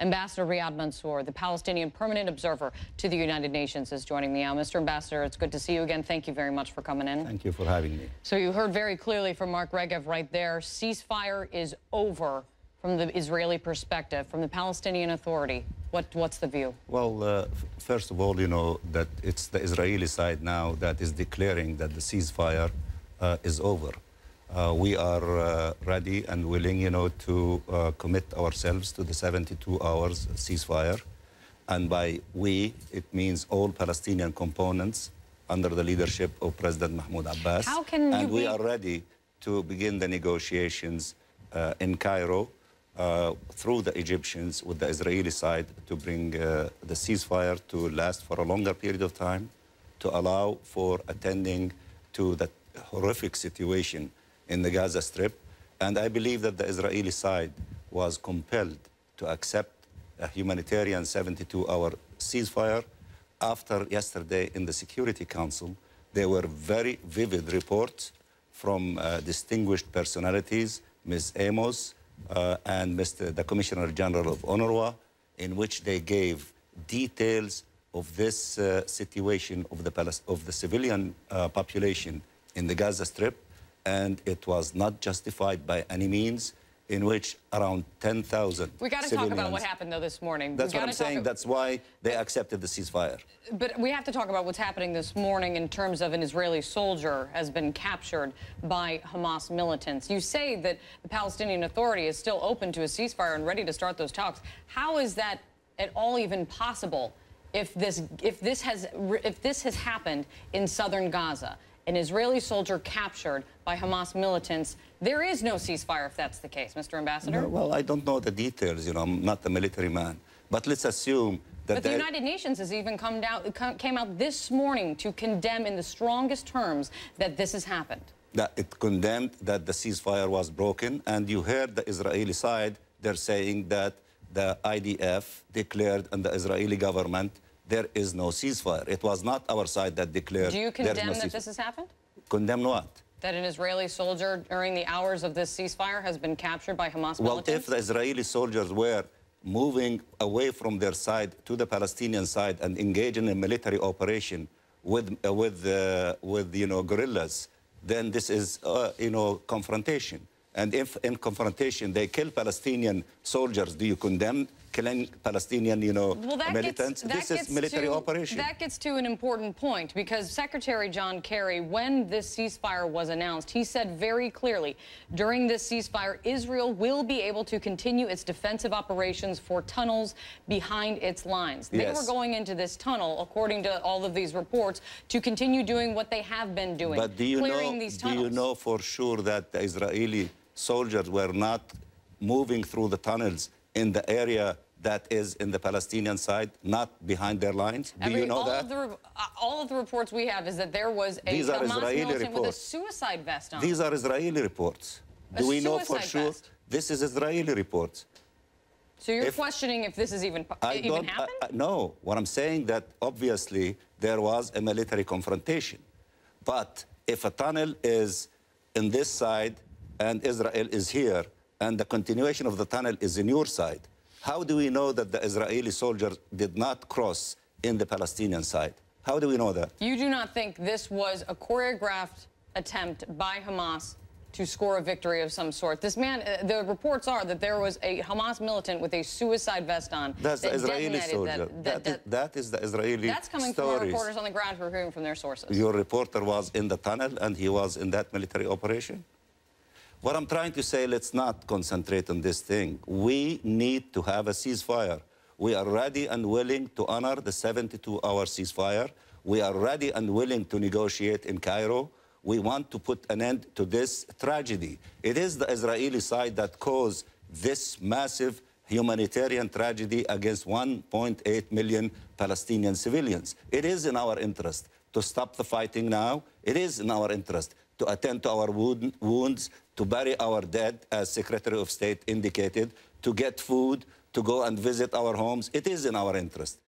Ambassador Riyad Mansour, the Palestinian permanent observer to the United Nations, is joining me now. Mr. Ambassador, it's good to see you again. Thank you very much for coming in. Thank you for having me. So you heard very clearly from Mark Regev right there. Ceasefire is over from the Israeli perspective, from the Palestinian Authority. What's the view? Well, first of all, you know that it's the Israeli side now that is declaring that the ceasefire is over. We are ready and willing, you know, to commit ourselves to the 72 hours ceasefire. And by we, it means all Palestinian components under the leadership of President Mahmoud Abbas. How can and we are ready to begin the negotiations in Cairo through the Egyptians with the Israeli side to bring the ceasefire to last for a longer period of time, to allow for attending to that horrific situation in the Gaza Strip. And I believe that the Israeli side was compelled to accept a humanitarian 72-hour ceasefire after yesterday in the Security Council. There were very vivid reports from distinguished personalities, Ms. Amos and the Commissioner General of UNRWA, in which they gave details of this situation of the civilian population in the Gaza Strip, and it was not justified by any means, in which around 10,000 We got to talk about what happened, though, this morning. That's what I'm saying. That's why they accepted the ceasefire. But we have to talk about what's happening this morning in terms of an Israeli soldier has been captured by Hamas militants. You say that the Palestinian Authority is still open to a ceasefire and ready to start those talks. How is that at all even possible if this has happened in southern Gaza? An Israeli soldier captured by Hamas militants. There is no ceasefire if that's the case, Mr. Ambassador. No, well, I don't know the details. You know, I'm not a military man. But let's assume that... But the United Nations has even came out this morning to condemn in the strongest terms that this has happened. That it condemned that the ceasefire was broken. And you heard the Israeli side, they're saying that the IDF declared and the Israeli government there is no ceasefire. It was not our side that declared. Do you condemn that this has happened? Condemn what? That an Israeli soldier during the hours of this ceasefire has been captured by Hamas militants? Well, if the Israeli soldiers were moving away from their side to the Palestinian side and engaging in a military operation with you know, guerrillas, then this is you know, confrontation. And if in confrontation they kill Palestinian soldiers, do you condemn killing Palestinian, you know, militants? This is military operation. That gets to an important point, because Secretary John Kerry, when this ceasefire was announced, he said very clearly, during this ceasefire, Israel will be able to continue its defensive operations for tunnels behind its lines. They were going into this tunnel, according to all of these reports, to continue doing what they have been doing, but do you clearing these tunnels. Do you know for sure that the Israeli soldiers were not moving through the tunnels in the area that is in the Palestinian side, not behind their lines? Do you know that? All of the reports we have is that there was a Hamas militant with a suicide vest on. These are Israeli reports. Do we know for sure? This is Israeli reports. So you're questioning if this is even happened? No. What I'm saying that obviously there was a military confrontation. But if a tunnel is in this side and Israel is here, and the continuation of the tunnel is in your side, how do we know that the Israeli soldiers did not cross in the Palestinian side? How do we know that? You do not think this was a choreographed attempt by Hamas to score a victory of some sort? This man, the reports are that there was a Hamas militant with a suicide vest on. That's the Israeli soldier. That is the Israeli That's coming from our reporters on the ground who are hearing from their sources. Your reporter was in the tunnel and he was in that military operation? What I'm trying to say, let's not concentrate on this thing. We need to have a ceasefire. We are ready and willing to honor the 72-hour ceasefire. We are ready and willing to negotiate in Cairo. We want to put an end to this tragedy. It is the Israeli side that caused this massive humanitarian tragedy against 1.8 million Palestinian civilians. It is in our interest to stop the fighting now. It is in our interest to attend to our wounds, to bury our dead, as Secretary of State indicated, to get food, to go and visit our homes. It is in our interest.